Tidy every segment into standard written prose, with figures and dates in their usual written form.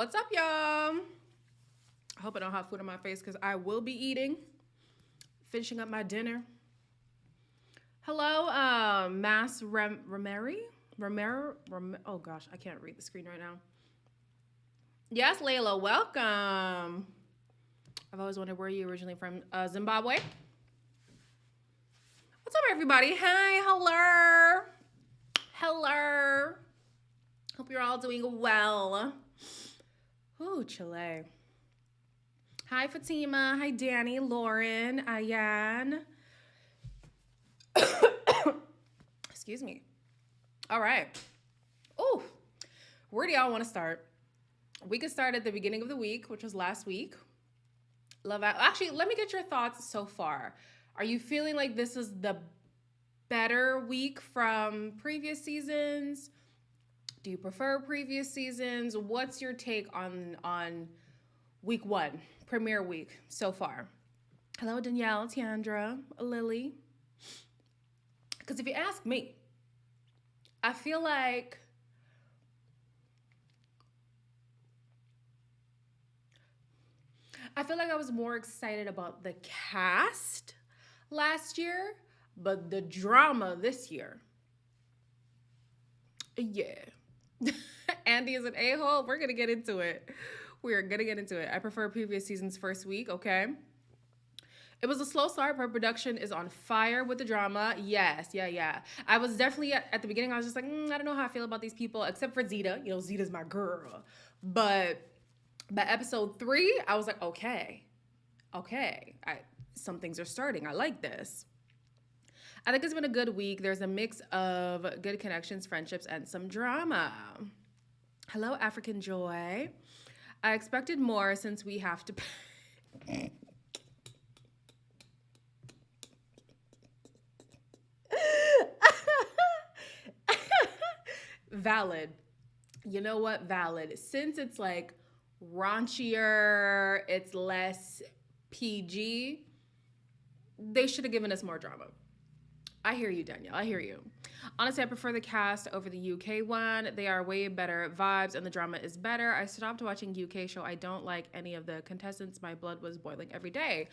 What's up, y'all? I hope I don't have food on my face because I will be eating, finishing up my dinner. Hello, Oh gosh, I can't read the screen right now. Yes, Layla, welcome. I've always wondered where you originally from. Zimbabwe. What's up, everybody? Hi, hello. Hope you're all doing well. Ooh, Chile. Hi, Fatima. Hi, Danny, Lauren, Ayan. Excuse me. All right. Ooh, where do y'all want to start? We could start at the beginning of the week, which was last week. Actually, let me get your thoughts so far. Are you feeling like this is the better week from previous seasons? Do you prefer previous seasons? What's your take on week one, premiere week so far? Hello, Danielle, Tiandra, Lily. Because if you ask me, I feel like I was more excited about the cast last year, but the drama this year. Yeah. Andy is an a-hole. We're going to get into it. I prefer previous season's first week, okay? It was a slow start, but production is on fire with the drama. Yes, yeah. I was definitely, at the beginning, I was just like, I don't know how I feel about these people, except for Zeta. You know, Zeta's my girl. But by episode 3, I was like, okay. Some things are starting. I like this. I think it's been a good week. There's a mix of good connections, friendships, and some drama. Hello, African Joy. I expected more since we have to... Valid. You know what? Valid. Since it's like raunchier, it's less PG, they should have given us more drama. I hear you, Danielle. I hear you. Honestly, I prefer the cast over the UK one. They are way better vibes and the drama is better. I stopped watching UK show. I don't like any of the contestants. My blood was boiling every day.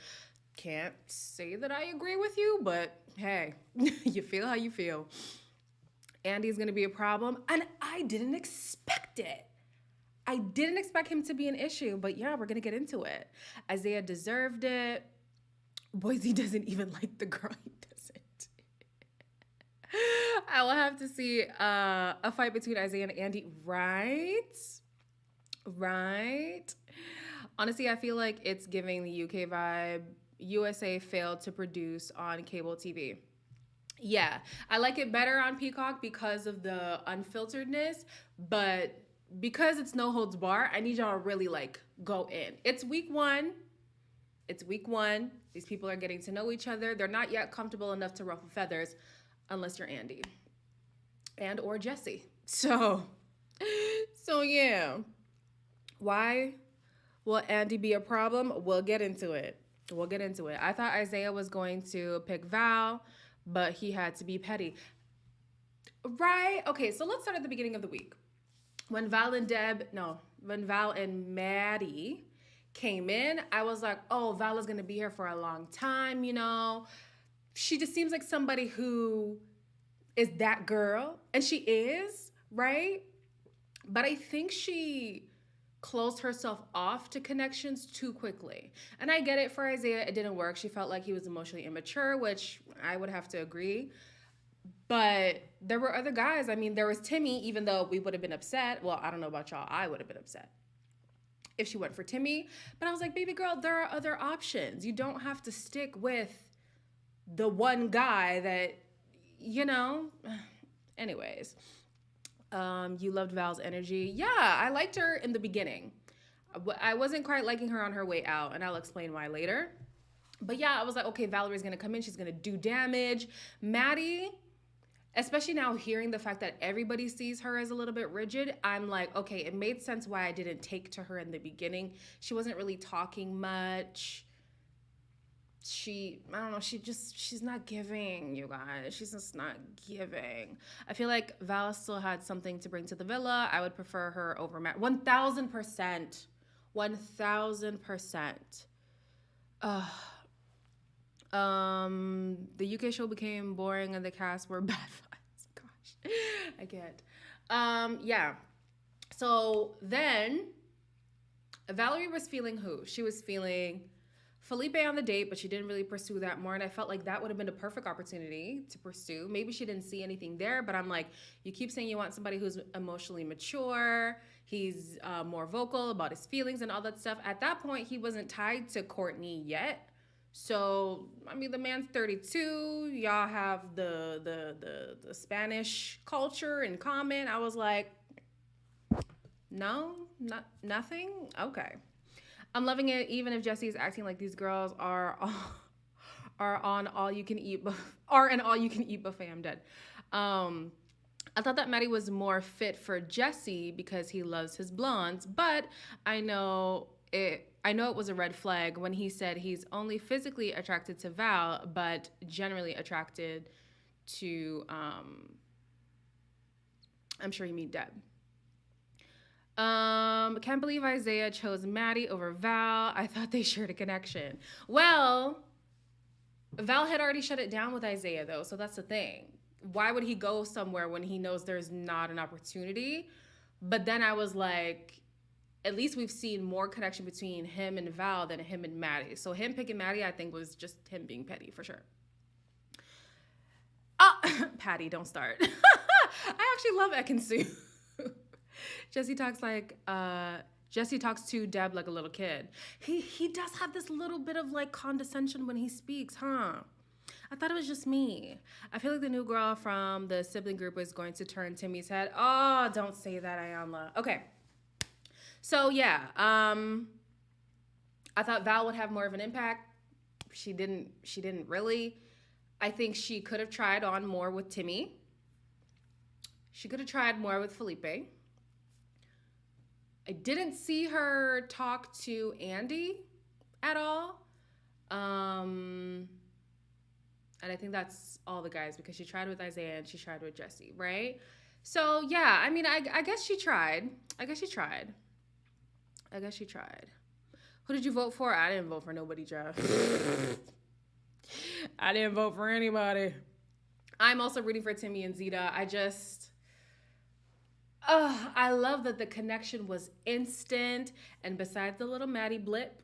Can't say that I agree with you, but hey, you feel how you feel. Andy's going to be a problem, and I didn't expect it. I didn't expect him to be an issue, but yeah, we're going to get into it. Isaiah deserved it. Boise doesn't even like the girl. He doesn't. I will have to see a fight between Isaiah and Andy. Right. Honestly, I feel like it's giving the UK vibe. USA failed to produce on cable TV. Yeah, I like it better on Peacock because of the unfilteredness, but because it's no holds bar, I need y'all to really like go in. It's week one. These people are getting to know each other. They're not yet comfortable enough to ruffle feathers unless you're Andy and or Jesse. So yeah. Why will Andy be a problem? We'll get into it. I thought Isaiah was going to pick Val, but he had to be petty. Right? Okay, so let's start at the beginning of the week. When Val and Maddie came in, I was like, oh, Val is going to be here for a long time, you know. She just seems like somebody who is that girl, and she is, right? But I think she closed herself off to connections too quickly. And I get it for Isaiah, it didn't work. She felt like he was emotionally immature, which I would have to agree. But there were other guys. I mean, there was Timmy, even though we would have been upset. Well, I don't know about y'all. I would have been upset if she went for Timmy. But I was like, baby girl, there are other options. You don't have to stick with the one guy that, you know. Anyways. You loved Val's energy. Yeah, I liked her in the beginning. I wasn't quite liking her on her way out, and I'll explain why later. But yeah, I was like, okay, Valerie's going to come in. She's going to do damage. Maddie, especially now hearing the fact that everybody sees her as a little bit rigid, I'm like, okay, it made sense why I didn't take to her in the beginning. She wasn't really talking much. I don't know, she's not giving, you guys. She's just not giving. I feel like Val still had something to bring to the villa. I would prefer her over Matt. 1000%. 1000%. The UK show became boring and the cast were bad vibes. Gosh, I can't. Yeah. So then Valerie was feeling who? She was feeling Felipe on the date, but she didn't really pursue that more. And I felt like that would have been a perfect opportunity to pursue. Maybe she didn't see anything there, but I'm like, you keep saying you want somebody who's emotionally mature. He's more vocal about his feelings and all that stuff. At that point, he wasn't tied to Courtney yet. So, I mean, the man's 32. Y'all have the Spanish culture in common. I was like, no, nothing. Okay. I'm loving it, even if Jesse's acting like these girls are on all you can eat, are an all you can eat buffet. I'm dead. I thought that Maddie was more fit for Jesse because he loves his blondes, but I know it was a red flag when he said he's only physically attracted to Val, but generally attracted to, I'm sure you mean Deb. Can't believe Isaiah chose Maddie over Val. I thought they shared a connection. Well, Val had already shut it down with Isaiah, though, so that's the thing. Why would he go somewhere when he knows there's not an opportunity? But then I was like, at least we've seen more connection between him and Val than him and Maddie. So him picking Maddie, I think, was just him being petty, for sure. Patty, don't start. I actually love Ekansu. Jesse talks to Deb like a little kid. He does have this little bit of like condescension when he speaks, huh? I thought it was just me. I feel like the new girl from the sibling group is going to turn Timmy's head. Oh, don't say that, Ayanla. Okay. So yeah, I thought Val would have more of an impact. She didn't really. I think she could have tried on more with Timmy. She could have tried more with Felipe. I didn't see her talk to Andy at all. And I think that's all the guys because she tried with Isaiah and she tried with Jesse, right? So yeah, I mean, I guess she tried. Who did you vote for? I didn't vote for nobody, Jeff. I didn't vote for anybody. I'm also rooting for Timmy and Zeta. I love that the connection was instant. And besides the little Maddie blip,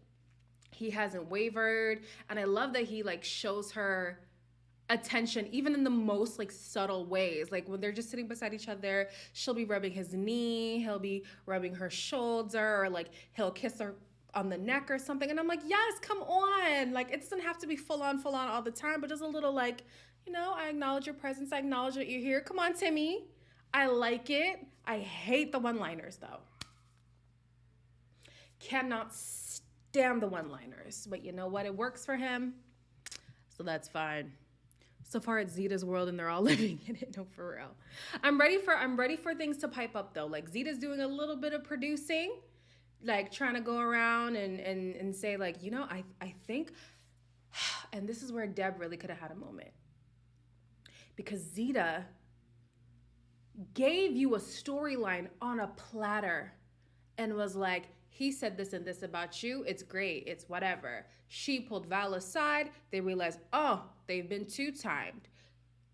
he hasn't wavered. And I love that he like shows her attention, even in the most like subtle ways. Like when they're just sitting beside each other, she'll be rubbing his knee, he'll be rubbing her shoulder, or like he'll kiss her on the neck or something. And I'm like, yes, come on. Like it doesn't have to be full on all the time, but just a little like, you know, I acknowledge your presence. I acknowledge that you're here. Come on, Timmy. I like it. I hate the one-liners though. Cannot stand the one-liners, but you know what? It works for him. So that's fine. So far it's Zeta's world and they're all living in it. No, for real. I'm ready for things to pipe up though. Like Zeta's doing a little bit of producing, like trying to go around and say like, you know, I think, and this is where Deb really could have had a moment. Because Zeta gave you a storyline on a platter and was like, he said this and this about you. It's great. It's whatever. She pulled Val aside. They realized, oh, they've been two-timed.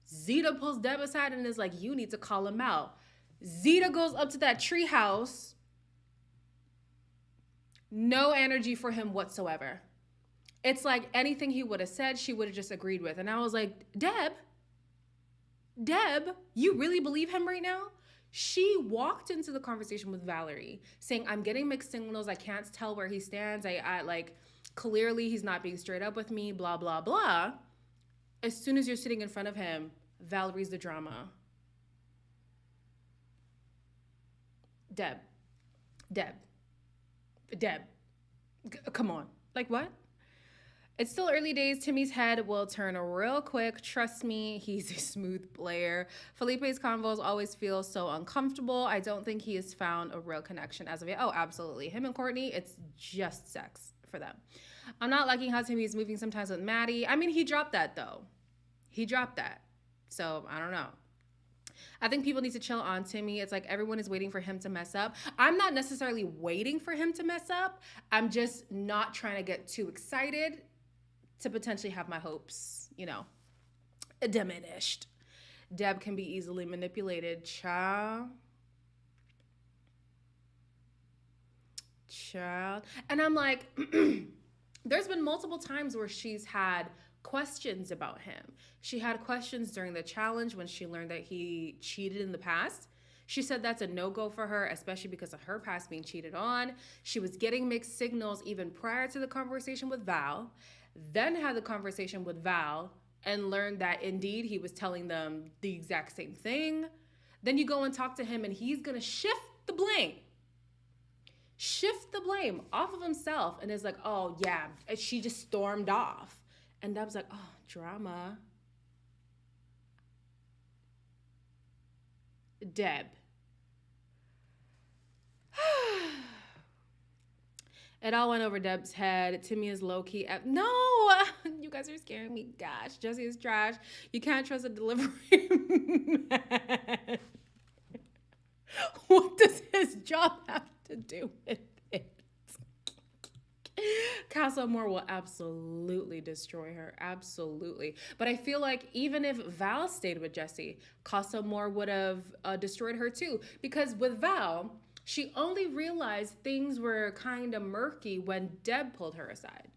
Zeta pulls Deb aside and is like, you need to call him out. Zeta goes up to that treehouse. No energy for him whatsoever. It's like anything he would have said, she would have just agreed with. And I was like, Deb, you really believe him right now? She walked into the conversation with Valerie saying, I'm getting mixed signals. I can't tell where he stands. I like, clearly he's not being straight up with me, blah, blah, blah. As soon as you're sitting in front of him, Valerie's the drama. Deb, come on. Like what? It's still early days. Timmy's head will turn real quick. Trust me, he's a smooth player. Felipe's convos always feel so uncomfortable. I don't think he has found a real connection as of yet. Oh, absolutely. Him and Courtney, it's just sex for them. I'm not liking how Timmy is moving sometimes with Maddie. I mean, he dropped that though. He dropped that. So I don't know. I think people need to chill on Timmy. It's like everyone is waiting for him to mess up. I'm not necessarily waiting for him to mess up. I'm just not trying to get too excited to potentially have my hopes, diminished. Deb can be easily manipulated. Child. And I'm like, there's been multiple times where she's had questions about him. She had questions during the challenge when she learned that he cheated in the past. She said that's a no-go for her, especially because of her past being cheated on. She was getting mixed signals even prior to the conversation with Val, then had the conversation with Val and learned that indeed he was telling them the exact same thing. Then you go and talk to him and he's gonna shift the blame off of himself and is like, oh yeah, she just stormed off. And Deb's like, oh, drama. Deb. It all went over Deb's head. Timmy is low-key. No! You guys are scaring me. Gosh, Jesse is trash. You can't trust a delivery man. What does his job have to do with it? Castle Moore will absolutely destroy her. Absolutely. But I feel like even if Val stayed with Jesse, Castle Moore would have destroyed her too. Because with Val, she only realized things were kind of murky when Deb pulled her aside.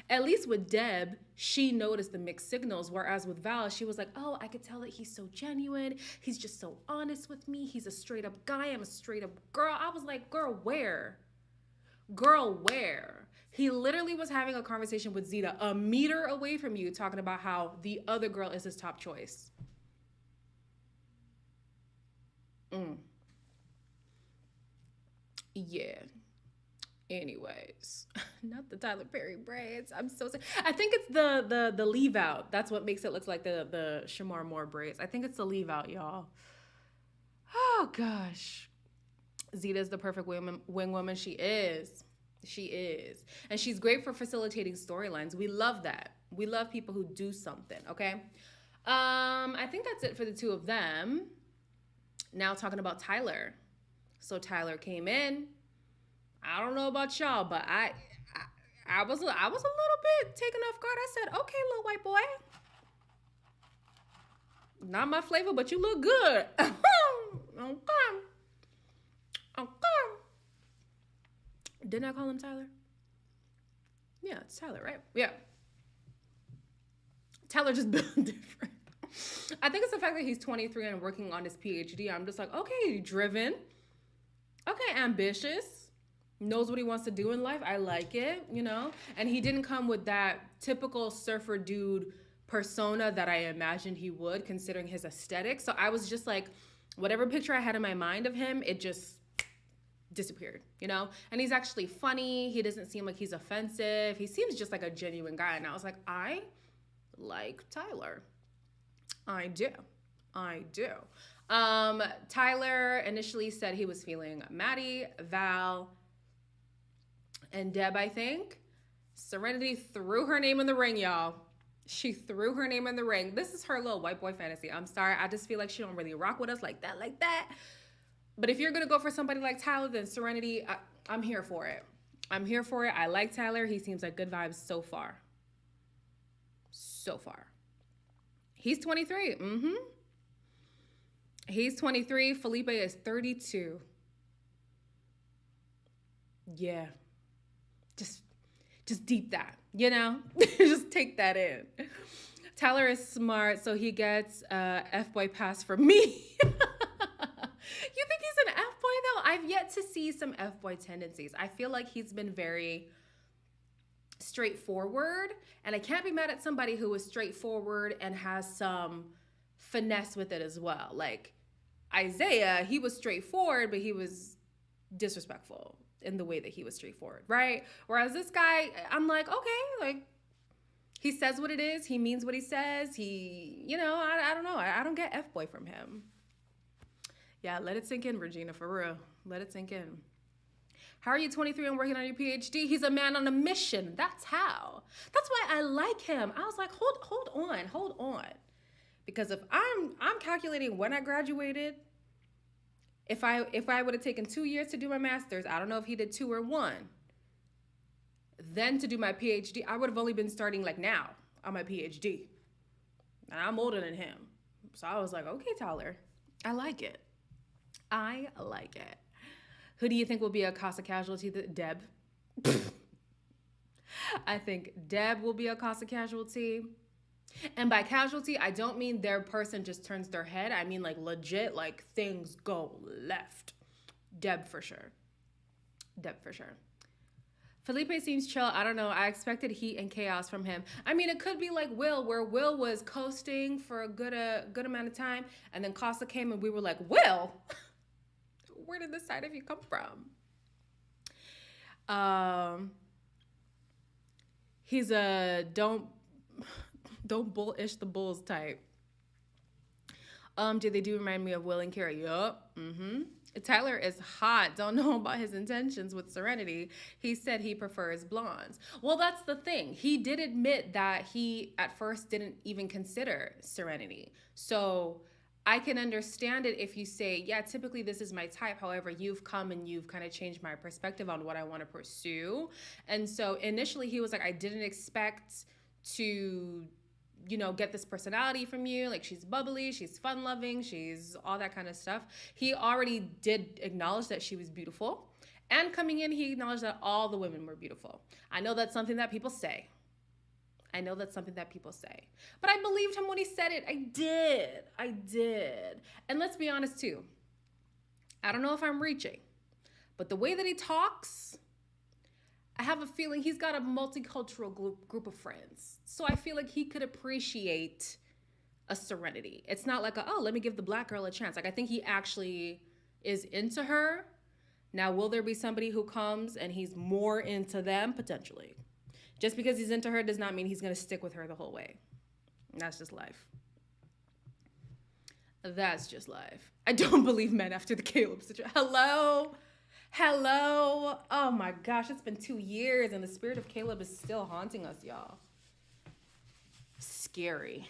At least with Deb, she noticed the mixed signals, whereas with Val, she was like, oh, I could tell that he's so genuine. He's just so honest with me. He's a straight up guy. I'm a straight up girl. I was like, girl, where? Girl, where? He literally was having a conversation with Zeta a meter away from you, talking about how the other girl is his top choice. Yeah. Anyways, not the Tyler Perry braids. I'm so sad. I think it's the leave out. That's what makes it look like the Shamar Moore braids. I think it's the leave out, y'all. Oh gosh. Zeta's the perfect wing woman. She is. She is. And she's great for facilitating storylines. We love that. We love people who do something, okay? I think that's it for the two of them. Now talking about Tyler. So Tyler came in. I don't know about y'all, but I was a little bit taken off guard. I said, okay, little white boy. Not my flavor, but you look good. Okay. Didn't I call him Tyler? Yeah, it's Tyler, right? Yeah. Tyler just built different. I think it's the fact that he's 23 and working on his PhD. I'm just like, okay, driven. Okay, ambitious. Knows what he wants to do in life. I like it, And he didn't come with that typical surfer dude persona that I imagined he would, considering his aesthetic. So I was just like, whatever picture I had in my mind of him, it just disappeared, And he's actually funny. He doesn't seem like he's offensive. He seems just like a genuine guy. And I was like, I like Tyler. I do. Tyler initially said he was feeling Maddie, Val, and Deb, I think. Serenity threw her name in the ring, y'all. She threw her name in the ring. This is her little white boy fantasy. I'm sorry. I just feel like she don't really rock with us like that. But if you're going to go for somebody like Tyler, then Serenity, I'm here for it. I like Tyler. He seems like good vibes so far. He's 23. He's 23. Felipe is 32. Yeah. Just deep that, just take that in. Tyler is smart, so he gets F-boy pass from me. You think he's an F-boy though? I've yet to see some F-boy tendencies. I feel like he's been very straightforward, and I can't be mad at somebody who is straightforward and has some finesse with it as well. Like Isaiah, he was straightforward, but he was disrespectful in the way that he was straightforward, right? Whereas this guy, I'm like, okay, like he says what it is. He means what he says. He, I don't know. I don't get F-boy from him. Yeah, let it sink in, Regina, for real. Let it sink in. How are you 23 and working on your PhD? He's a man on a mission. That's how. That's why I like him. I was like, hold on. Because if I'm calculating when I graduated, if I would have taken 2 years to do my master's, I don't know if he did 2 or 1. Then to do my PhD, I would have only been starting like now on my PhD. And I'm older than him. So I was like, okay, Tyler, I like it. I like it. Who do you think will be a CASA casualty? Deb. I think Deb will be a CASA casualty. And by casualty, I don't mean their person just turns their head. I mean like legit, like things go left. Deb for sure. Felipe seems chill. I don't know. I expected heat and chaos from him. I mean, it could be like Will, where Will was coasting for a good amount of time, and then Casa came and we were like, Will, where did this side of you come from? He's a don't bullish the bulls type. Do they remind me of Will and Kara? Yup. Tyler is hot. Don't know about his intentions with Serenity. He said he prefers blondes. Well, that's the thing. He did admit that he at first didn't even consider Serenity. So I can understand it if you say, yeah, typically this is my type. However, you've come and you've kind of changed my perspective on what I want to pursue. And so initially he was like, I didn't expect to get this personality from you. Like, she's bubbly, she's fun loving, she's all that kind of stuff. He already did acknowledge that she was beautiful. And coming in, he acknowledged that all the women were beautiful. I know that's something that people say. But I believed him when he said it. I did. And let's be honest too. I don't know if I'm reaching, but the way that he talks, I have a feeling he's got a multicultural group of friends. So I feel like he could appreciate a Serenity. It's not like, let me give the black girl a chance. Like, I think he actually is into her. Now, will there be somebody who comes and he's more into them? Potentially. Just because he's into her does not mean he's going to stick with her the whole way. And that's just life. I don't believe men after the Caleb situation. Hello. Oh my gosh, it's been 2 years and the spirit of Caleb is still haunting us, y'all. Scary.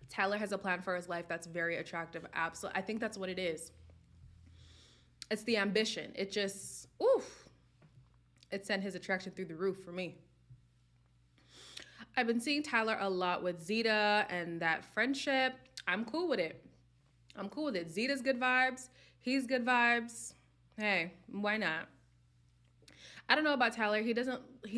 Tyler has a plan for his life that's very attractive. Absolutely. I think that's what it is. It's the ambition. It just, it sent his attraction through the roof for me. I've been seeing Tyler a lot with Zeta and that friendship. I'm cool with it. Zeta's good vibes. He's good vibes. Hey, why not? I don't know about Tyler. He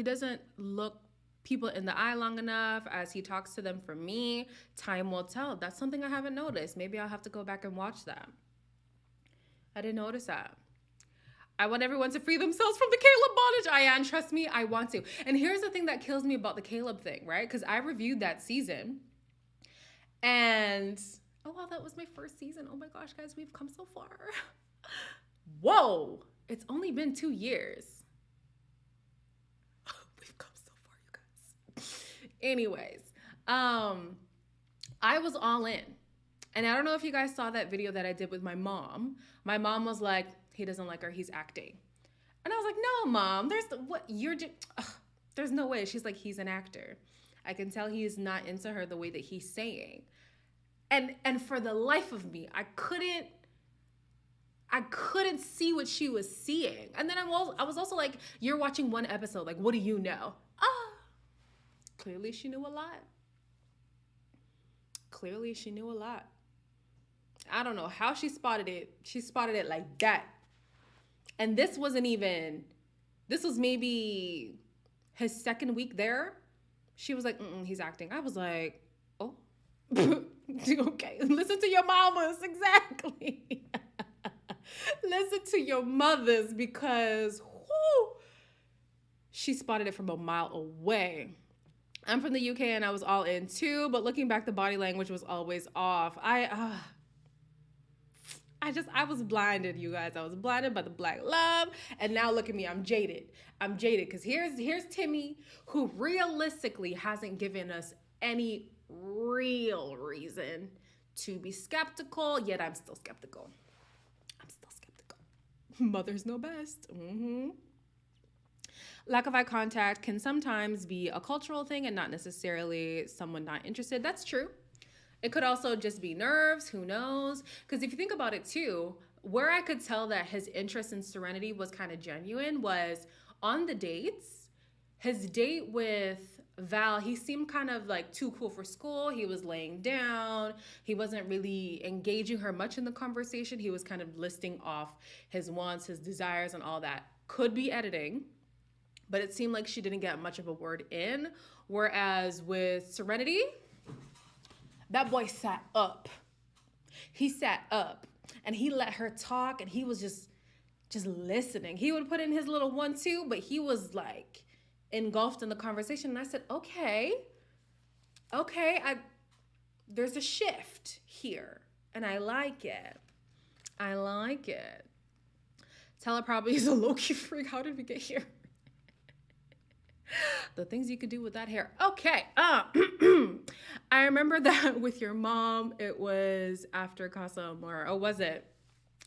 doesn't look people in the eye long enough as he talks to them for me. Time will tell. That's something I haven't noticed. Maybe I'll have to go back and watch that. I didn't notice that. I want everyone to free themselves from the Caleb bondage. And trust me, I want to. And here's the thing that kills me about the Caleb thing, right? Because I reviewed that season. And, oh, wow, that was my first season. Oh my gosh, guys, we've come so far. Whoa, it's only been 2 years. We've come so far, you guys. Anyways, I was all in. And I don't know if you guys saw that video that I did with my mom. My mom was like, he doesn't like her, he's acting. And I was like, no, Mom, there's no way. She's like, he's an actor. I can tell he is not into her the way that he's saying. And for the life of me, I couldn't see what she was seeing. And then I was also like, you're watching one episode. Like, what do you know? Clearly she knew a lot. I don't know how she spotted it. She spotted it like that. And this was maybe his second week there. She was like, he's acting. I was like, oh, okay. Listen to your mamas. Exactly. Listen to your mothers because she spotted it from a mile away. I'm from the UK and I was all in too, but looking back, the body language was always off. I was blinded, you guys. I was blinded by the black love. And now look at me, I'm jaded because here's Timmy, who realistically hasn't given us any real reason to be skeptical, yet I'm still skeptical. Mothers know best. Lack of eye contact can sometimes be a cultural thing and not necessarily someone not interested. That's true. It could also just be nerves. Who knows? Because if you think about it too, where I could tell that his interest in Serenity was kind of genuine was on the dates. His date with Val, he seemed kind of like too cool for school. He was laying down. He wasn't really engaging her much in the conversation. He was kind of listing off his wants, his desires, and all that. Could be editing, but it seemed like she didn't get much of a word in. Whereas with Serenity, that boy sat up. He sat up and he let her talk, and he was just listening. He would put in his little 1-2, but he was like engulfed in the conversation. And I said, okay, there's a shift here, and I like it. Tyler probably is a low-key freak. How did we get here? The things you could do with that hair. Okay. I remember that with your mom, it was after Casa Amor. Oh, was it?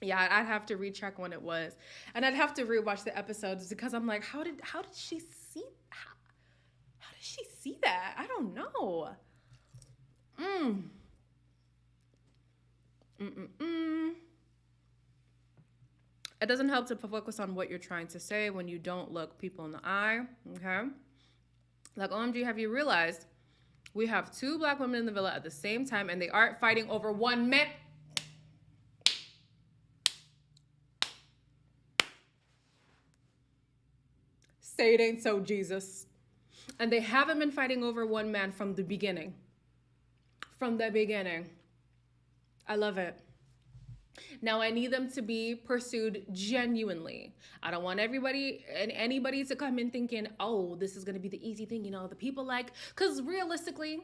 Yeah, I'd have to recheck when it was. And I'd have to rewatch the episodes because I'm like, how did she see that? I don't know. It doesn't help to focus on what you're trying to say when you don't look people in the eye, okay? Like, OMG, have you realized we have 2 black women in the villa at the same time and they aren't fighting over one man? Say it ain't so, Jesus. And they haven't been fighting over one man from the beginning. I love it. Now I need them to be pursued genuinely. I don't want everybody and anybody to come in thinking, oh, this is going to be the easy thing, the people like, because realistically,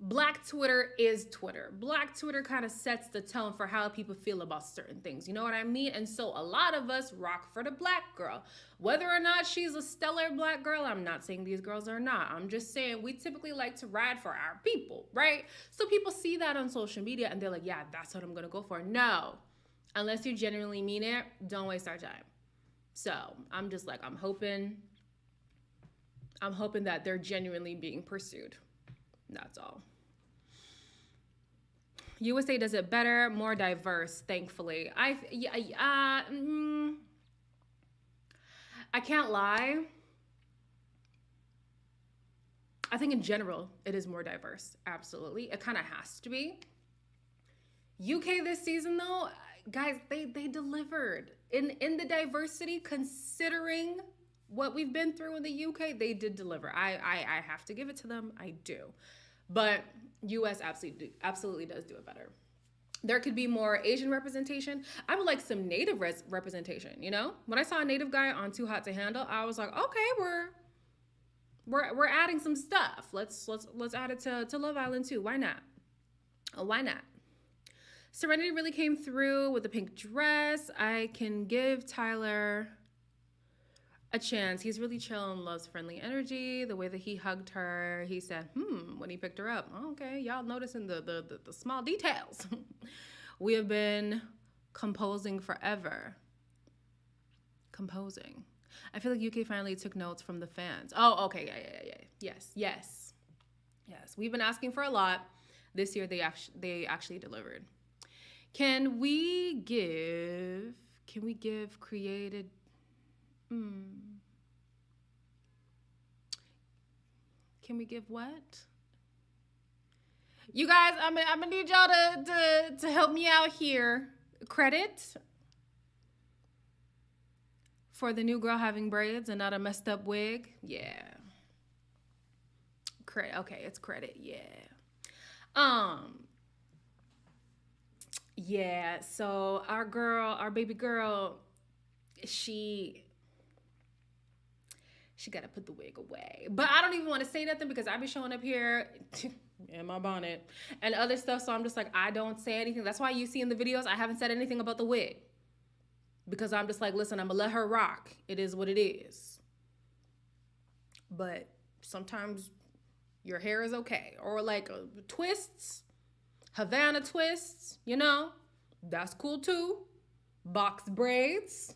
Black Twitter is Twitter. Black Twitter kind of sets the tone for how people feel about certain things. You know what I mean? And so a lot of us rock for the black girl. Whether or not she's a stellar black girl, I'm not saying these girls are not. I'm just saying we typically like to ride for our people, right? So people see that on social media and they're like, yeah, that's what I'm going to go for. No, unless you genuinely mean it, don't waste our time. So I'm just like, I'm hoping that they're genuinely being pursued. That's all. USA does it better, more diverse, thankfully. I can't lie. I think in general, it is more diverse. Absolutely. It kind of has to be. UK this season, though, guys, they delivered. In the diversity, considering what we've been through in the UK, they did deliver. I have to give it to them. I do. But US absolutely does do it better. There could be more Asian representation. I would like some Native representation, When I saw a Native guy on Too Hot to Handle, I was like, okay, we're adding some stuff. Let's add it to Love Island too. Why not? Why not? Serenity really came through with the pink dress. I can give Tyler a chance. He's really chill and loves friendly energy. The way that he hugged her, he said, when he picked her up. Okay, y'all noticing the small details. We have been composing forever. Composing. I feel like UK finally took notes from the fans. Oh, okay, yeah. Yes. We've been asking for a lot. This year, they actually delivered. Can we give created... Can we give what? You guys, I'm gonna need y'all to help me out here. Credit for the new girl having braids and not a messed up wig. Yeah. Credit. Okay, it's credit. Yeah. Yeah. So our baby girl, she got to put the wig away. But I don't even want to say nothing because I be showing up here in my bonnet and other stuff. So I'm just like, I don't say anything. That's why you see in the videos, I haven't said anything about the wig. Because I'm just like, listen, I'm going to let her rock. It is what it is. But sometimes your hair is okay. Or like twists, Havana twists, you know, that's cool too. Box braids,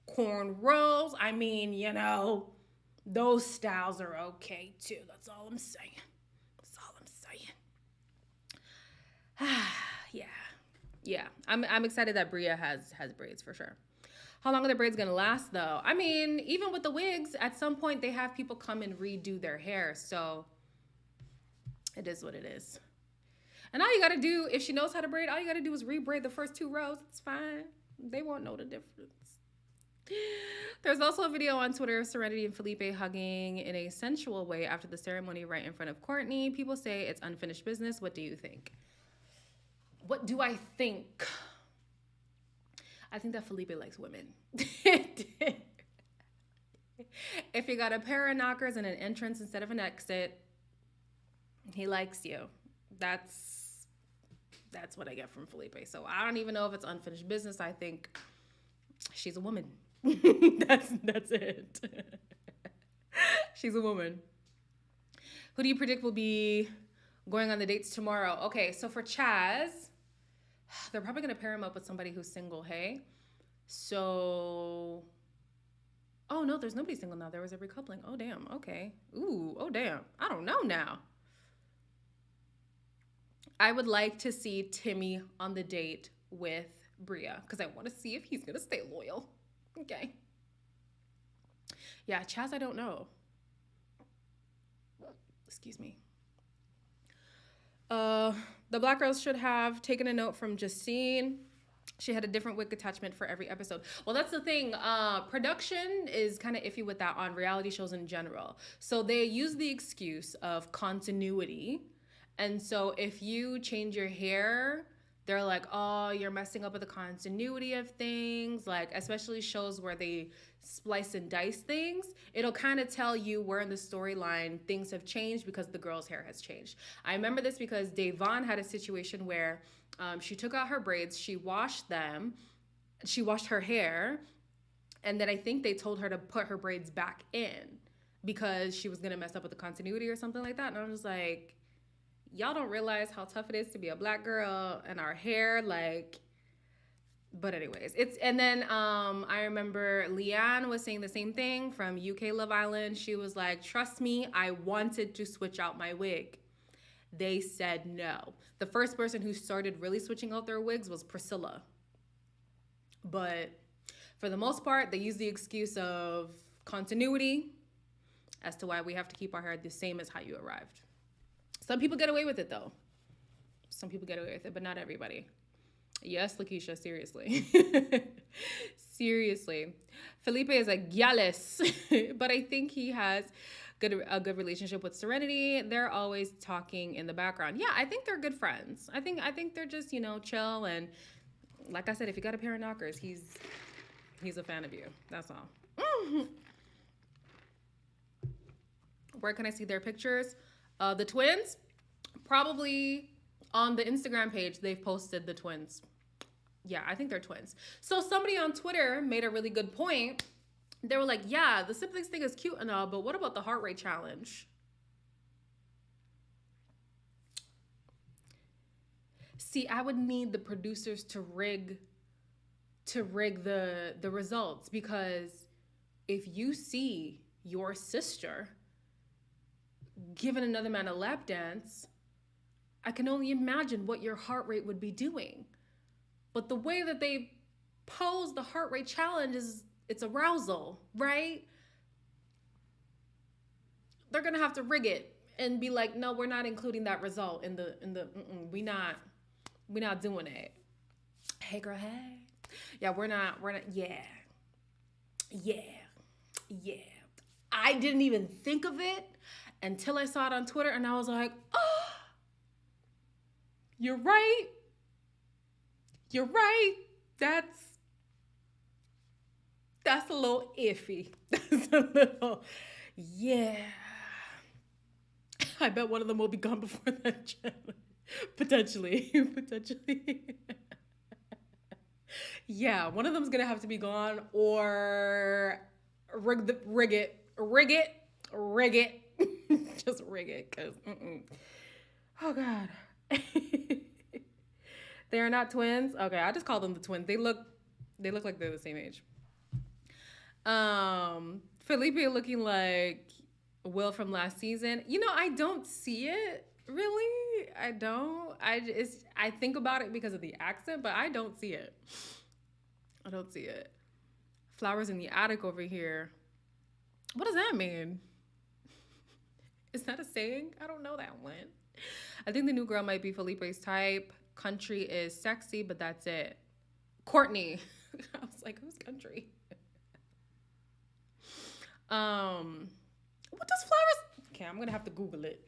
cornrows. I mean, you know, those styles are okay too. That's all I'm saying. That's all I'm saying. Yeah. Yeah. I'm excited that Bria has braids for sure. How long are the braids gonna last though? I mean, even with the wigs, at some point they have people come and redo their hair. So it is what it is. And all you gotta do, if she knows how to braid, all you gotta do is rebraid the first 2 rows. It's fine. They won't know the difference. There's also a video on Twitter of Serenity and Felipe hugging in a sensual way after the ceremony right in front of Courtney. People say it's unfinished business. What do you think? What do I think? I think that Felipe likes women. If you got a pair of knockers and an entrance instead of an exit, he likes you. That's what I get from Felipe. So I don't even know if it's unfinished business. I think she's a woman. That's it. She's a woman. Who do you predict will be going on the dates tomorrow? Okay, so for Chaz, they're probably gonna pair him up with somebody who's single, hey? So, oh no, there's nobody single now. There was a recoupling. Oh damn, okay. Ooh, oh damn. I don't know now. I would like to see Timmy on the date with Bria because I want to see if he's gonna stay loyal. Okay. Yeah, Chaz, I don't know. Excuse me. The Black girls should have taken a note from Justine. She had a different wig attachment for every episode. Well, that's the thing. Production is kind of iffy with that on reality shows in general. So they use the excuse of continuity. And so if you change your hair, they're like, oh, you're messing up with the continuity of things. Like, especially shows where they splice and dice things, it'll kind of tell you where in the storyline things have changed because the girl's hair has changed. I remember this because Devon had a situation where she took out her braids, she washed them, she washed her hair, and then I think they told her to put her braids back in because she was going to mess up with the continuity or something like that. And I was like, y'all don't realize how tough it is to be a Black girl and our hair, like, but anyways, and then I remember Leanne was saying the same thing from UK Love Island. She was like, trust me, I wanted to switch out my wig. They said no. The first person who started really switching out their wigs was Priscilla. But for the most part, they use the excuse of continuity as to why we have to keep our hair the same as how you arrived. Some people get away with it, though. Some people get away with it, but not everybody. Yes, Lakeisha, seriously. Seriously. Felipe is a gallus, but I think he has a good relationship with Serenity. They're always talking in the background. Yeah, I think they're good friends. I think they're just, you know, chill. And like I said, if you got a pair of knockers, he's a fan of you. That's all. Where can I see their pictures? The twins, probably on the Instagram page, they've posted the twins. Yeah, I think they're twins. So somebody on Twitter made a really good point. They were like, yeah, the siblings thing is cute and all, but what about the heart rate challenge? See, I would need the producers to rig the results, because if you see your sister giving another man a lap dance, I can only imagine what your heart rate would be doing. But the way that they pose the heart rate challenge is, it's arousal, right? They're gonna have to rig it and be like, no, we're not including that result in the we're not doing it. Hey girl, hey. Yeah, we're not, yeah. I didn't even think of it until I saw it on Twitter, and I was like, oh, you're right. You're right. That's a little iffy. That's a little, yeah. I bet one of them will be gone before that challenge. Potentially. Yeah, one of them's gonna have to be gone, or rig it. Just ring it, cause oh god. They are not twins. Okay, I just call them the twins. They look like they're the same age. Felipe looking like Will from last season. I don't see it really. I don't. I think about it because of the accent, but I don't see it. I don't see it. Flowers in the attic over here. What does that mean? Is that a saying? I don't know that one. I think the new girl might be Felipe's type. Country is sexy, but that's it. Courtney. I was like, who's country? What does flowers? Okay, I'm gonna have to Google it.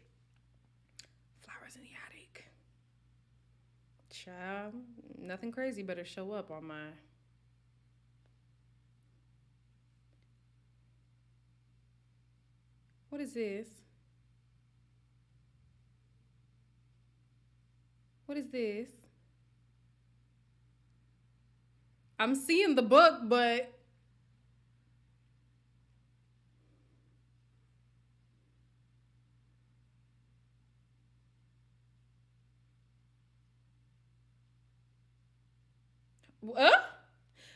Flowers in the attic. Child, nothing crazy better show up on my. What is this? What is this? I'm seeing the book, but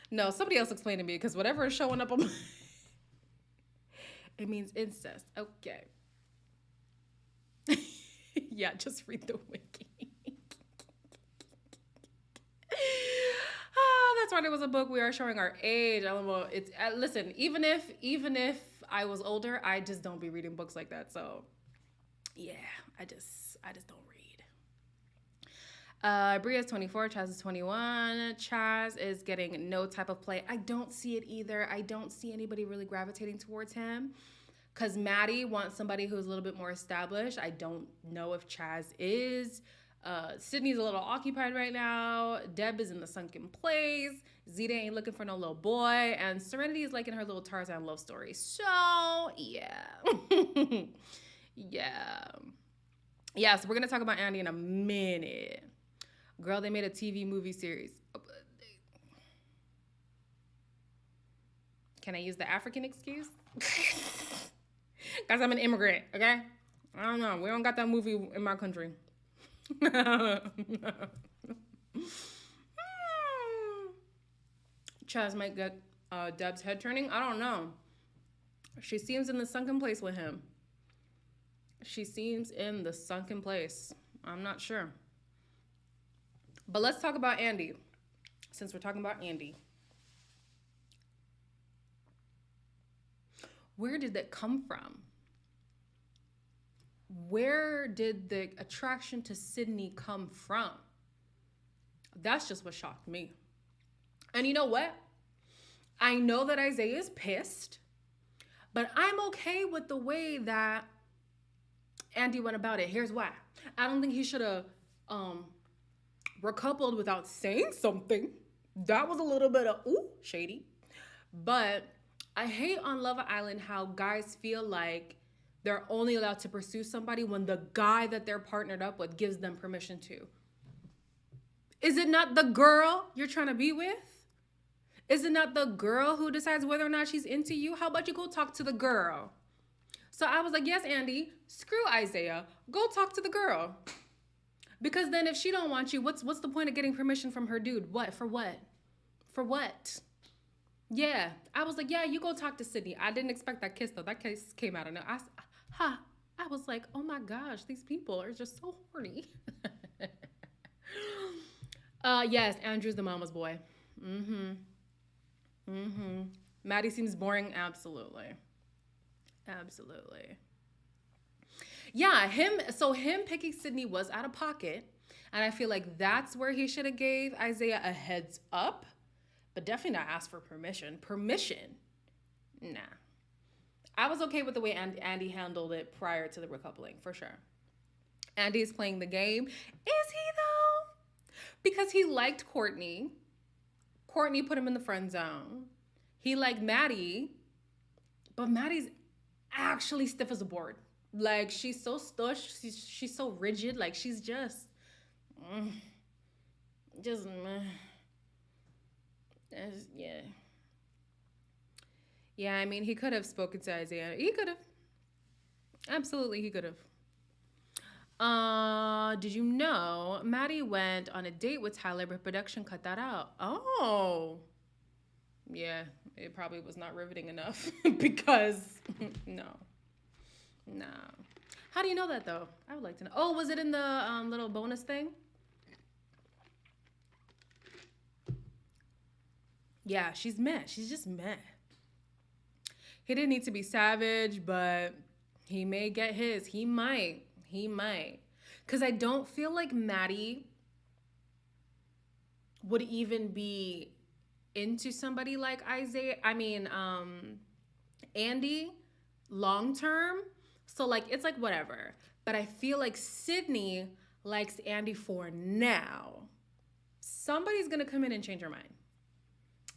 no, somebody else explain to me because whatever is showing up on my it means incest. Okay. Yeah, just read the wiki. That's right. It was a book. We are showing our age. It's listen. Even if I was older, I just don't be reading books like that. So, yeah, I just don't read. Bria's 24. Chaz is 21. Chaz is getting no type of play. I don't see it either. I don't see anybody really gravitating towards him. Because Maddie wants somebody who's a little bit more established. I don't know if Chaz is. Sydney's a little occupied right now. Deb is in the sunken place. Zeta ain't looking for no little boy. And Serenity is liking her little Tarzan love story. So, yeah. Yeah. Yeah, so we're going to talk about Andy in a minute. Girl, they made a TV movie series. Can I use the African excuse? Because I'm an immigrant, okay? I don't know. We don't got that movie in my country. Chaz might get Deb's head turning. I don't know. She seems in the sunken place with him. She seems in the sunken place. I'm not sure. But let's talk about Andy. Since we're talking about Andy. Where did that come from? Where did the attraction to Sydney come from? That's just what shocked me. And you know what? I know that Isaiah is pissed, but I'm okay with the way that Andy went about it. Here's why. I don't think he should have recoupled without saying something. That was a little bit of, shady. But I hate on Love Island how guys feel like they're only allowed to pursue somebody when the guy that they're partnered up with gives them permission to. Is it not the girl you're trying to be with? Is it not the girl who decides whether or not she's into you? How about you go talk to the girl? So I was like, yes, Andy, screw Isaiah. Go talk to the girl. Because then if she don't want you, what's the point of getting permission from her dude? What? For what? For what? Yeah. I was like, yeah, you go talk to Sydney. I didn't expect that kiss, though. That kiss came out of nowhere. I was like, oh my gosh, these people are just so horny. Yes, Andrew's the mama's boy. Maddie seems boring. Absolutely. Yeah, him picking Sydney was out of pocket. And I feel like that's where he should have gave Isaiah a heads up. But definitely not ask for permission. Permission? Nah. I was okay with the way Andy handled it prior to the recoupling, for sure. Andy's playing the game. Is he, though? Because he liked Courtney. Courtney put him in the friend zone. He liked Maddie. But Maddie's actually stiff as a board. Like, she's so stush. She's so rigid. Like, she's just... yeah. Yeah, I mean, he could have spoken to Isaiah. He could have. Absolutely, he could have. Did you know Maddie went on a date with Tyler, but production cut that out? Oh, yeah, it probably was not riveting enough because no, no. How do you know that though? I would like to know. Oh, was it in the little bonus thing? Yeah, she's meh. She's just meh. He didn't need to be savage, but he may get his. He might. He might. Because I don't feel like Maddie would even be into somebody like Isaiah. I mean, Andy long term. So, like, it's like whatever. But I feel like Sydney likes Andy for now. Somebody's going to come in and change her mind.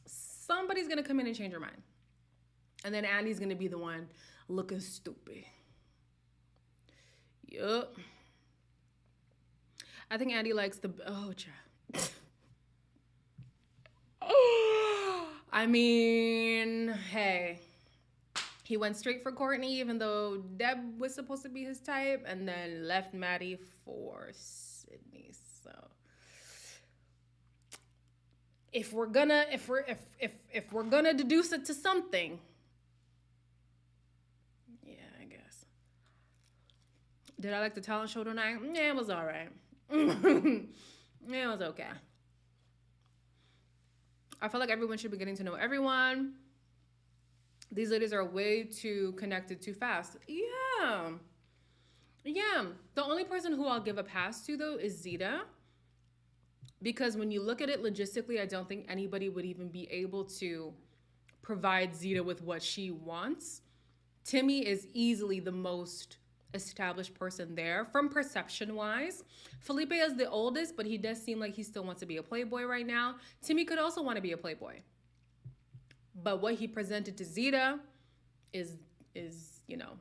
Somebody's going to come in and change her mind. And then Andy's going to be the one looking stupid. Yup. I think Andy likes the... Oh, child. I mean, hey. He went straight for Courtney, even though Deb was supposed to be his type, and then left Maddie for Sydney. So... If we're gonna deduce it to something... Did I like the talent show tonight? Yeah, it was all right. Yeah, it was okay. I feel like everyone should be getting to know everyone. These ladies are way too connected too fast. Yeah. Yeah. The only person who I'll give a pass to, though, is Zeta. Because when you look at it logistically, I don't think anybody would even be able to provide Zeta with what she wants. Timmy is easily the most established person there from perception wise. Felipe is the oldest, but he does seem like he still wants to be a playboy right now. Timmy could also want to be a playboy, but what he presented to Zeta is you know,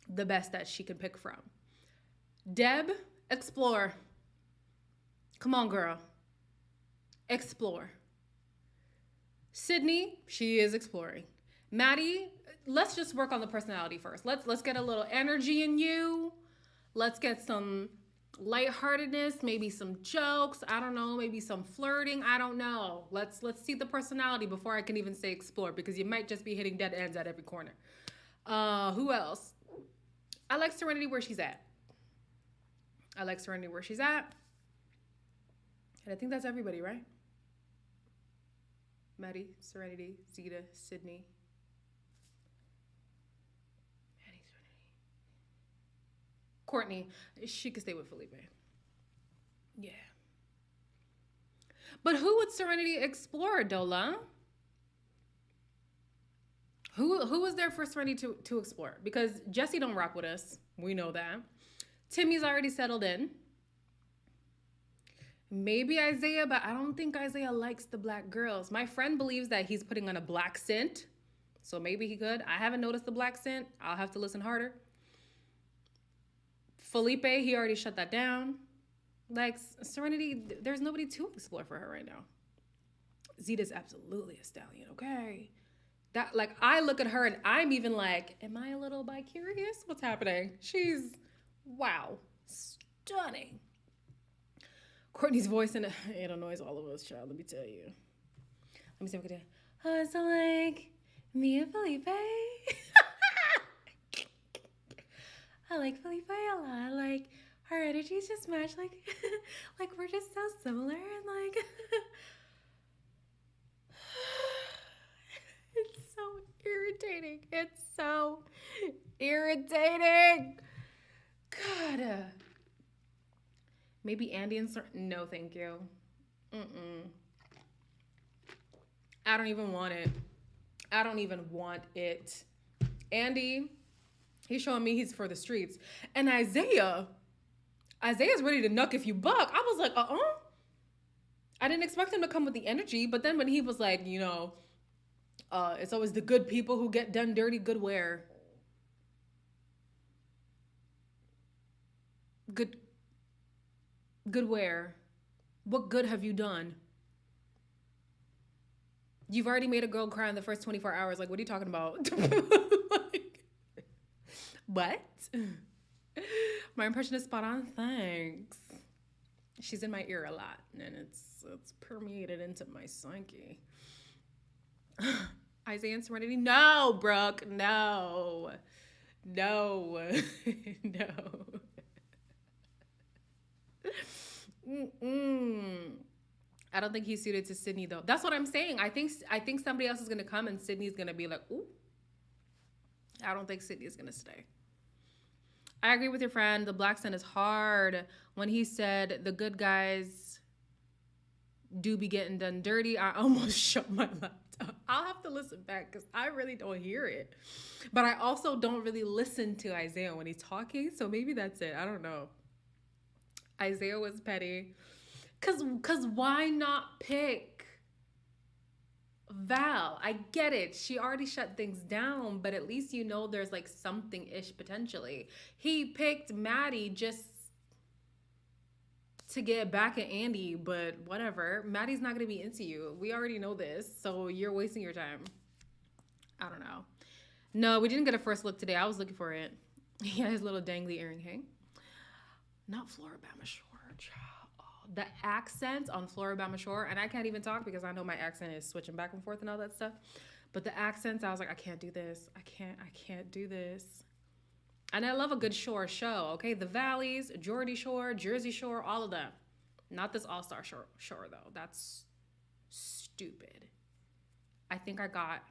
the best that she could pick from. Deb, explore. Come on, girl, explore. Sydney, she is exploring. Maddie, let's just work on the personality first. Let's get a little energy in you. Let's get some lightheartedness, maybe some jokes. I don't know, maybe some flirting. I don't know. Let's see the personality before I can even say explore, because you might just be hitting dead ends at every corner. Who else? I like Serenity where she's at. And I think that's everybody, right? Maddie, Serenity, Zeta, Sydney. Courtney, she could stay with Felipe. Yeah. But who would Serenity explore, Dola? Who was there for Serenity to explore? Because Jesse don't rock with us. We know that. Timmy's already settled in. Maybe Isaiah, but I don't think Isaiah likes the black girls. My friend believes that he's putting on a black scent. So maybe he could. I haven't noticed the black scent. I'll have to listen harder. Felipe, he already shut that down. Like, Serenity, there's nobody to explore for her right now. Zeta's absolutely a stallion, okay? That, like, I look at her and I'm even like, am I a little bi-curious? What's happening? She's, wow, stunning. Courtney's voice, and it annoys all of us, child, let me tell you. Let me see if I can do. Oh, so like, me and Felipe. I like Felipe a lot. Like, our energies just match. Like, like we're just so similar. And like, it's so irritating. It's so irritating. God. Maybe Andy and no, thank you. I don't even want it. Andy, he's showing me he's for the streets. And Isaiah's ready to nuck if you buck. I was like, I didn't expect him to come with the energy. But then when he was like, you know, it's always the good people who get done dirty. Good where? Good where? What good have you done? You've already made a girl cry in the first 24 hours. Like, what are you talking about? Like, What? My impression is spot on. Thanks. She's in my ear a lot, and it's permeated into my psyche. Isaiah and Serenity? No, Brooke. No. No. No. I don't think he's suited to Sydney though. That's what I'm saying. I think somebody else is gonna come and Sydney's gonna be like, ooh. I don't think Sydney's gonna stay. I agree with your friend. The black sun is hard. When he said the good guys do be getting done dirty, I almost shut my laptop. I'll have to listen back because I really don't hear it. But I also don't really listen to Isaiah when he's talking, so maybe that's it. I don't know. Isaiah was petty. Cause why not pick Val? I get it. She already shut things down, but at least you know there's like something-ish potentially. He picked Maddie just to get back at Andy, but whatever. Maddie's not gonna be into you. We already know this, so you're wasting your time. I don't know. No, we didn't get a first look today. I was looking for it. He had his little dangly earring. Hey, not Floribama Shore. The accents on Floribama Shore, and I can't even talk because I know my accent is switching back and forth and all that stuff. But the accents, I was like, I can't do this. I can't do this. And I love a good shore show, okay? The Valleys, Geordie Shore, Jersey Shore, all of them. Not this All-Star shore though. That's stupid. I think I got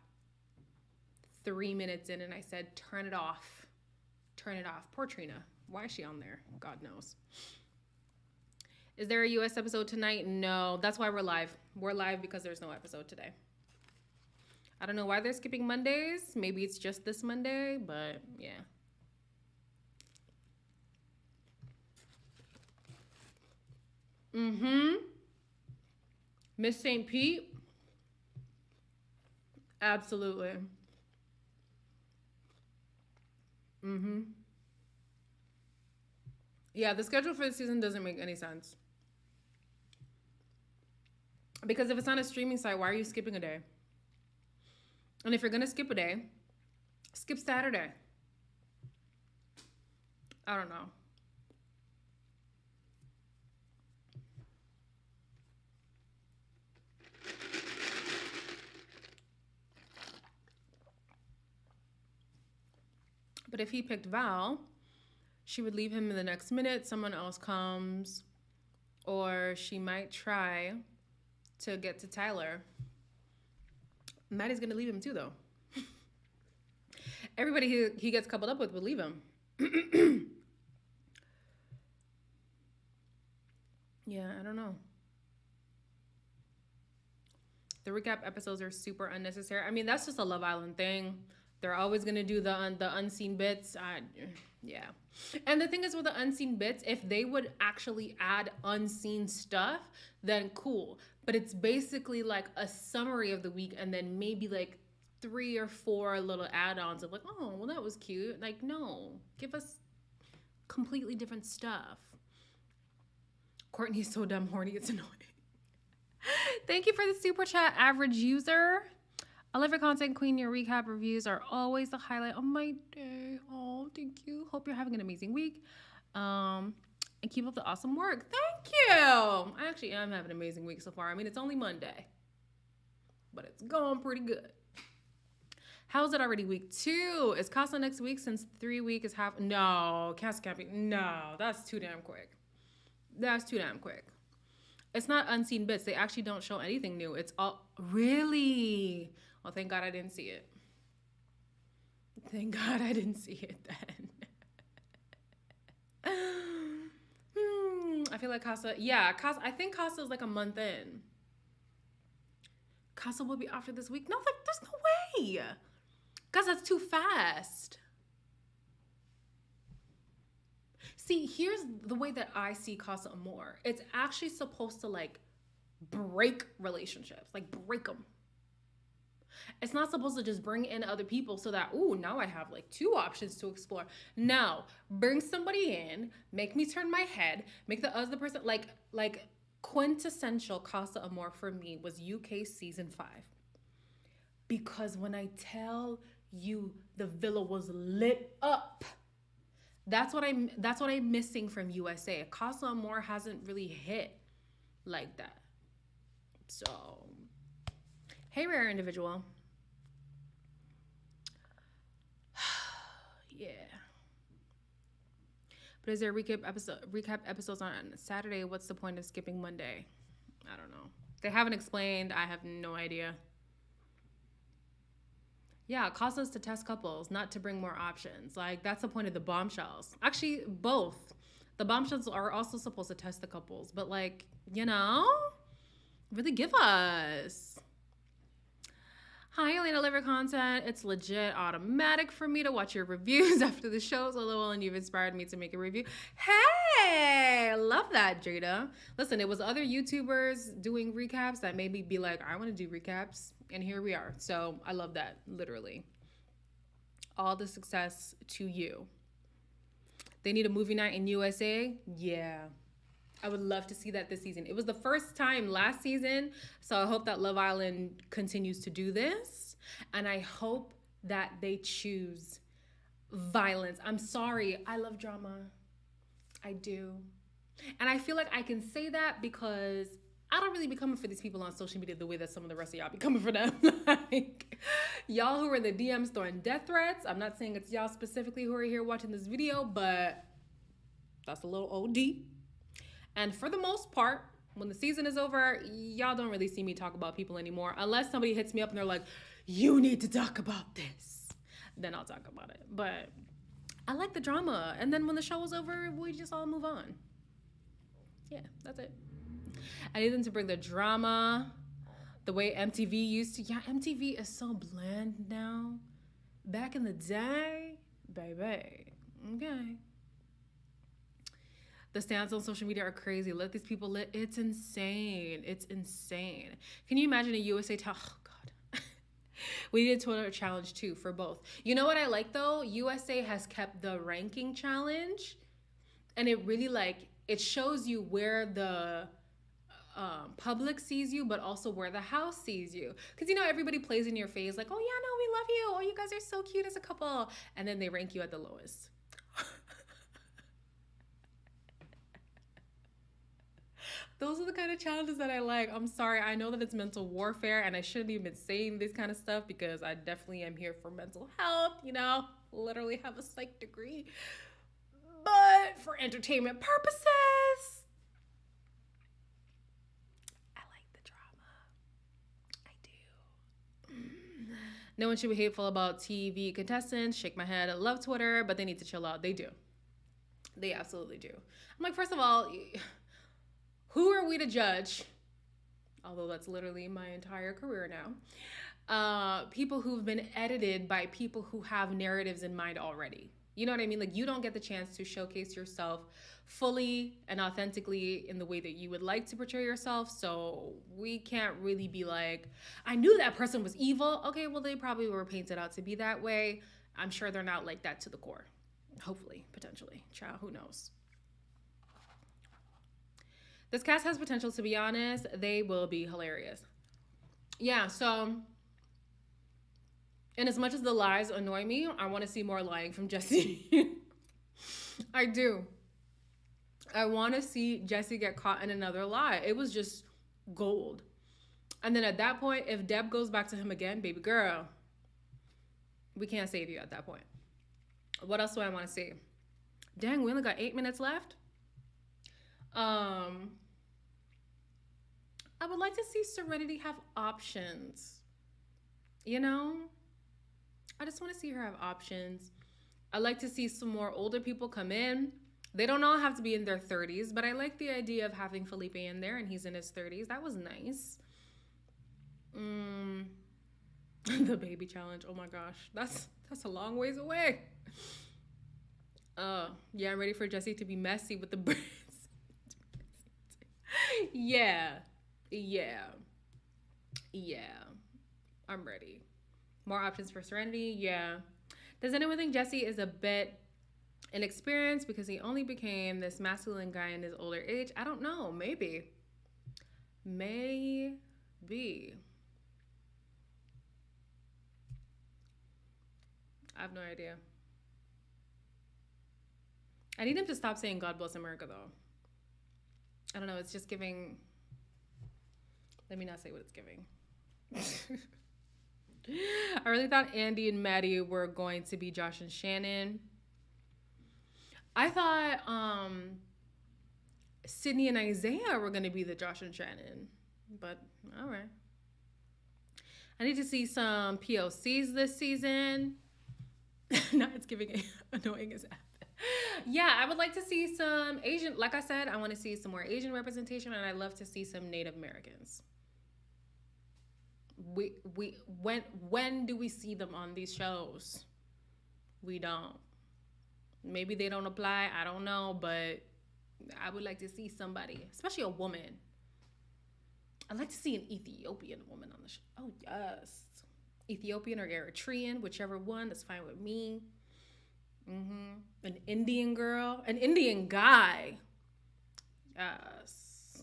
3 minutes in and I said, turn it off. Turn it off. Poor Trina. Why is she on there? God knows. Is there a US episode tonight? No. That's why we're live. We're live because there's no episode today. I don't know why they're skipping Mondays. Maybe it's just this Monday, but yeah. Miss St. Pete? Absolutely. Yeah, the schedule for the season doesn't make any sense. Because if it's on a streaming site, why are you skipping a day? And if you're going to skip a day, skip Saturday. I don't know. But if he picked Val, she would leave him in the next minute. Someone else comes. Or she might try to get to Tyler. Maddie's going to leave him too, though. Everybody he gets coupled up with would leave him. Yeah, I don't know. The recap episodes are super unnecessary. I mean, that's just a Love Island thing. They're always going to do the unseen bits. Yeah. And the thing is with the unseen bits, if they would actually add unseen stuff, then cool. But it's basically like a summary of the week and then maybe like 3 or 4 little add-ons of like, oh, well, that was cute. Like, no. Give us completely different stuff. Courtney's so damn horny, it's annoying. Thank you for the super chat, average user. I love your content, queen. Your recap reviews are always the highlight of my day. Oh, thank you. Hope you're having an amazing week. And keep up the awesome work. Thank you. I actually am having an amazing week so far. I mean, it's only Monday, but it's going pretty good. How is it already week 2? Is Casa next week since 3 week is half? No, Casa can't be. No, that's too damn quick. That's too damn quick. It's not unseen bits. They actually don't show anything new. It's all really. Well, thank God I didn't see it. Thank God I didn't see it then. I feel like Casa. Yeah, Casa. I think Casa is like a month in. Casa will be after this week. No, like, there's no way. Guys, that's too fast. See, here's the way that I see Casa Amor. It's actually supposed to like break relationships, like break them. It's not supposed to just bring in other people so that, ooh, now I have like 2 options to explore. No, bring somebody in, make me turn my head, make the other person, like quintessential Casa Amor for me was UK season 5. Because when I tell you the villa was lit up, That's what I'm missing from USA. Casa Amor hasn't really hit like that. So, hey, rare individual. Yeah. But is there recap episodes on Saturday? What's the point of skipping Monday? I don't know. They haven't explained. I have no idea. Yeah, Casa's to test couples, not to bring more options. Like, that's the point of the bombshells. Actually, both. The bombshells are also supposed to test the couples, but like, really give us. Hi, Elena Liver Content. It's legit automatic for me to watch your reviews after the shows, lol, and you've inspired me to make a review. Hey, love that, Jada. Listen, it was other YouTubers doing recaps that made me be like, I want to do recaps, and here we are. So I love that, literally. All the success to you. They need a movie night in USA? Yeah. I would love to see that this season. It was the first time last season, so I hope that Love Island continues to do this. And I hope that they choose violence. I'm sorry, I love drama. I do. And I feel like I can say that because I don't really be coming for these people on social media the way that some of the rest of y'all be coming for them. Like, y'all who are in the DMs throwing death threats, I'm not saying it's y'all specifically who are here watching this video, but that's a little OD. And for the most part, when the season is over, y'all don't really see me talk about people anymore. Unless somebody hits me up and they're like, you need to talk about this. Then I'll talk about it. But I like the drama. And then when the show is over, we just all move on. Yeah, that's it. I need them to bring the drama the way MTV used to. Yeah, MTV is so bland now. Back in the day, baby. Okay. The stands on social media are crazy. Let these people live. It's insane. It's insane. Can you imagine a USA oh God. We need a Twitter challenge too for both. You know what I like though? USA has kept the ranking challenge, and it really it shows you where the public sees you, but also where the house sees you. Because everybody plays in your face like, oh yeah, no, we love you. Oh, you guys are so cute as a couple. And then they rank you at the lowest. Those are the kind of challenges that I like. I'm sorry. I know that it's mental warfare and I shouldn't even be saying this kind of stuff because I definitely am here for mental health, literally have a psych degree. But for entertainment purposes, I like the drama. I do. No one should be hateful about TV contestants. Shake my head. I love Twitter, but they need to chill out. They do. They absolutely do. I'm like, first of all, who are we to judge? Although that's literally my entire career now. People who've been edited by people who have narratives in mind already. You know what I mean? Like, you don't get the chance to showcase yourself fully and authentically in the way that you would like to portray yourself. So we can't really be like, I knew that person was evil. Okay, well, they probably were painted out to be that way. I'm sure they're not like that to the core. Hopefully, potentially. Child, who knows? This cast has potential, to be honest. They will be hilarious. Yeah, so, and as much as the lies annoy me, I want to see more lying from Jesse. I do. I want to see Jesse get caught in another lie. It was just gold. And then at that point, if Deb goes back to him again, baby girl, we can't save you at that point. What else do I want to see? Dang, we only got 8 minutes left. I would like to see Serenity have options. I just want to see her have options. I'd like to see some more older people come in. They don't all have to be in their 30s, but I like the idea of having Felipe in there and he's in his 30s. That was nice. The baby challenge. Oh my gosh. That's a long ways away. Yeah, I'm ready for Jesse to be messy with the braids. Yeah. I'm ready. More options for Serenity. Yeah. Does anyone think Jesse is a bit inexperienced because he only became this masculine guy in his older age? I don't know. Maybe. I have no idea. I need him to stop saying God bless America, though. I don't know. It's just giving. Let me not say what it's giving. I really thought Andy and Maddie were going to be Josh and Shannon. I thought Sydney and Isaiah were going to be the Josh and Shannon. But, all right. I need to see some POCs this season. No, it's giving annoying as hell. Yeah, I would like to see some Asian. Like I said, I want to see some more Asian representation, and I'd love to see some Native Americans. When do we see them on these shows? We don't. Maybe they don't apply. I don't know, but I would like to see somebody, especially a woman. I'd like to see an Ethiopian woman on the show. Oh yes, Ethiopian or Eritrean, whichever one. That's fine with me. An Indian girl, an Indian guy. Yes.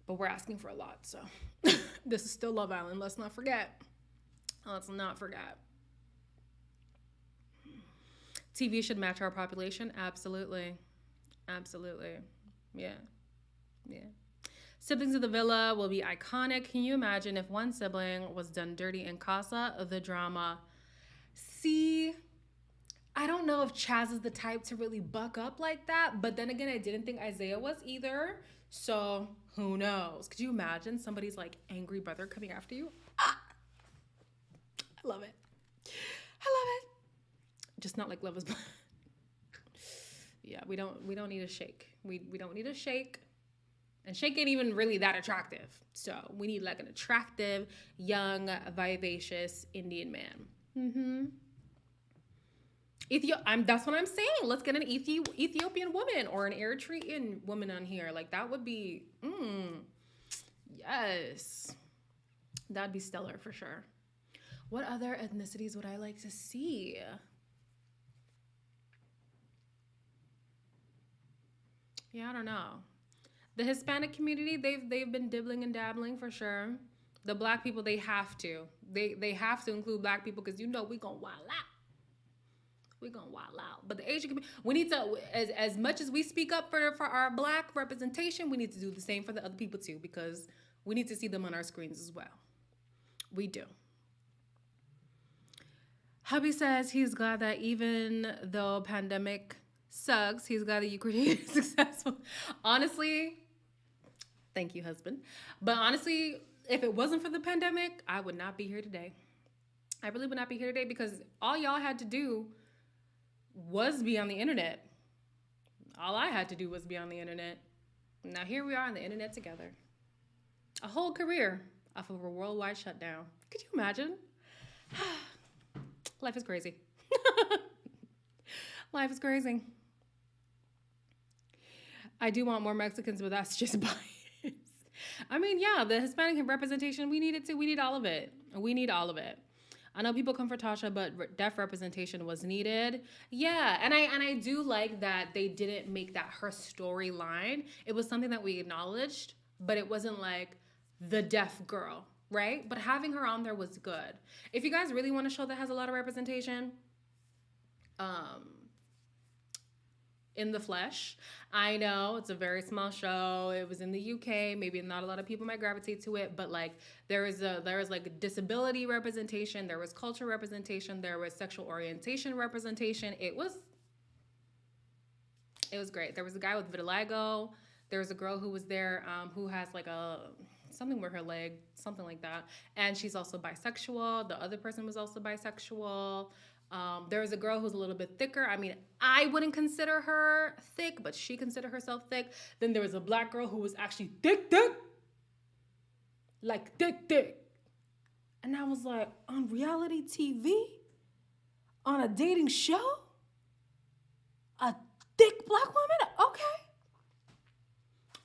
But we're asking for a lot, so this is still Love Island. Let's not forget. Let's not forget. TV should match our population. Absolutely. Absolutely. Yeah. Yeah. Siblings of the Villa will be iconic. Can you imagine if one sibling was done dirty in casa? The drama. See, I don't know if Chaz is the type to really buck up like that. But then again, I didn't think Isaiah was either. So who knows? Could you imagine somebody's like angry brother coming after you? Ah! I love it. I love it. Just not like Love is Blind. Yeah, we don't need a shake. We don't need a shake. And Shake ain't even really that attractive. So we need like an attractive, young, vivacious Indian man. That's what I'm saying. Let's get an Ethiopian woman or an Eritrean woman on here. Like that would be, yes. That'd be stellar for sure. What other ethnicities would I like to see? Yeah, I don't know. The Hispanic community, they've been dibbling and dabbling for sure. The black people, they have to. They have to include black people because we gonna wild out. We gonna wild out. But the Asian community, we need to, as much as we speak up for our black representation, we need to do the same for the other people too, because we need to see them on our screens as well. We do. Hubby says he's glad that even though pandemic sucks, he's glad that Ukraine is successful. Honestly, thank you, husband. But honestly, if it wasn't for the pandemic, I would not be here today. I really would not be here today because all y'all had to do was be on the internet. All I had to do was be on the internet. Now here we are on the internet together. A whole career off of a worldwide shutdown. Could you imagine? Life is crazy. Life is crazy. I do want more Mexicans, but that's just bias. I mean, yeah, the Hispanic representation, we need it too. We need all of it. We need all of it. I know people come for Tasha, but deaf representation was needed. Yeah, and I do like that they didn't make that her storyline. It was something that we acknowledged, but it wasn't like the deaf girl, right? But having her on there was good. If you guys really want a show that has a lot of representation, In the Flesh. I know it's a very small show. It was in the UK. Maybe not a lot of people might gravitate to it, but like there was like disability representation, there was culture representation, there was sexual orientation representation. It was great. There was a guy with vitiligo. There was a girl who was there who has like something with her leg, something like that. And she's also bisexual. The other person was also bisexual. There was a girl who's a little bit thicker. I mean, I wouldn't consider her thick, but she considered herself thick. Then there was a black girl who was actually thick. Like thick. And I was like, on reality TV? On a dating show? A thick black woman? Okay.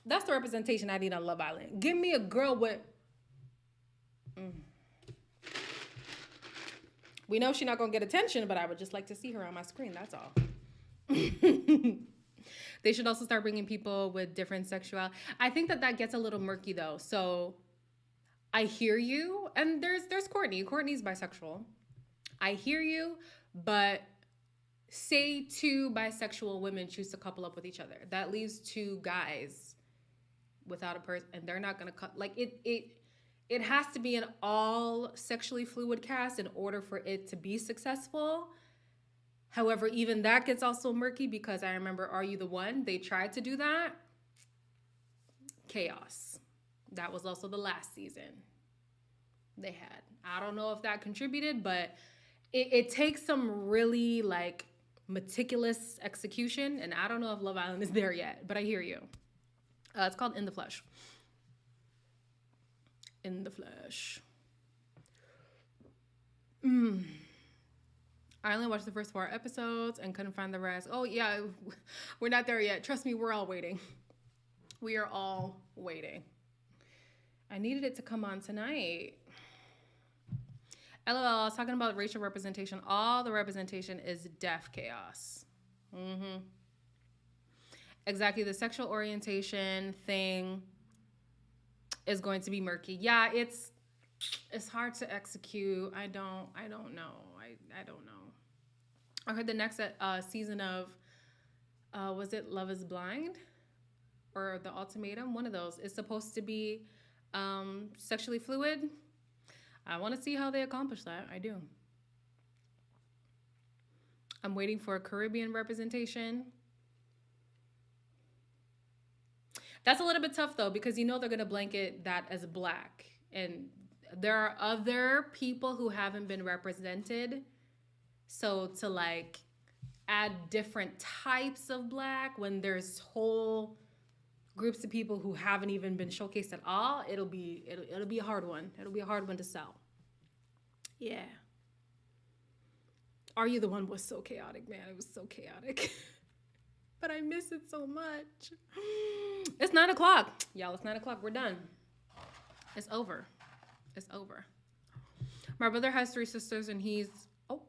That's the representation I need on Love Island. Give me a girl with... We know she's not going to get attention, but I would just like to see her on my screen. That's all. They should also start bringing people with different sexuality. I think that gets a little murky, though. So I hear you. And there's Courtney. Courtney's bisexual. I hear you, but say two bisexual women choose to couple up with each other. That leaves two guys without a person, and they're not gonna cut. Like it has to be an all sexually fluid cast in order for it to be successful. However, even that gets also murky because I remember Are You the One? They tried to do that. Chaos. That was also the last season they had. I don't know if that contributed, but it takes some really like meticulous execution, and I don't know if Love Island is there yet, but I hear you. It's called In the Flesh. In the Flesh. I only watched the first 4 episodes and couldn't find the rest. Oh, yeah, we're not there yet. Trust me, we're all waiting. We are all waiting. I needed it to come on tonight. LOL, I was talking about racial representation. All the representation is deaf chaos. Exactly. The sexual orientation thing is going to be murky. Yeah, it's hard to execute. I don't know. I don't know. I heard the next season of, was it Love is Blind? Or The Ultimatum? One of those is supposed to be sexually fluid. I want to see how they accomplish that. I do. I'm waiting for a Caribbean representation. That's a little bit tough, though, because you know they're going to blanket that as black. And there are other people who haven't been represented. So to, like, add different types of black when there's whole groups of people who haven't even been showcased at all, it'll be a hard one. It'll be a hard one to sell. Yeah. Are You the One was so chaotic, man. It was so chaotic. But I miss it so much. It's 9 o'clock. Y'all, it's 9 o'clock. We're done. It's over. It's over. My brother has 3 sisters and he's... Oh.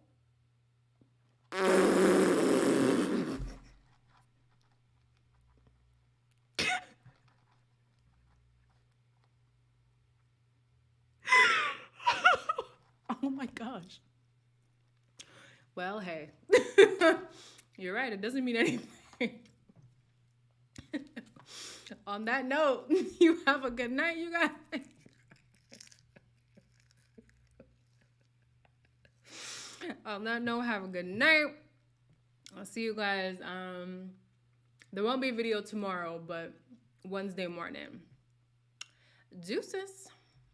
Oh my gosh. Well, hey. You're right. It doesn't mean anything. On that note, you have a good night, you guys. On that note, have a good night. I'll see you guys. There won't be a video tomorrow, but Wednesday morning. Deuces.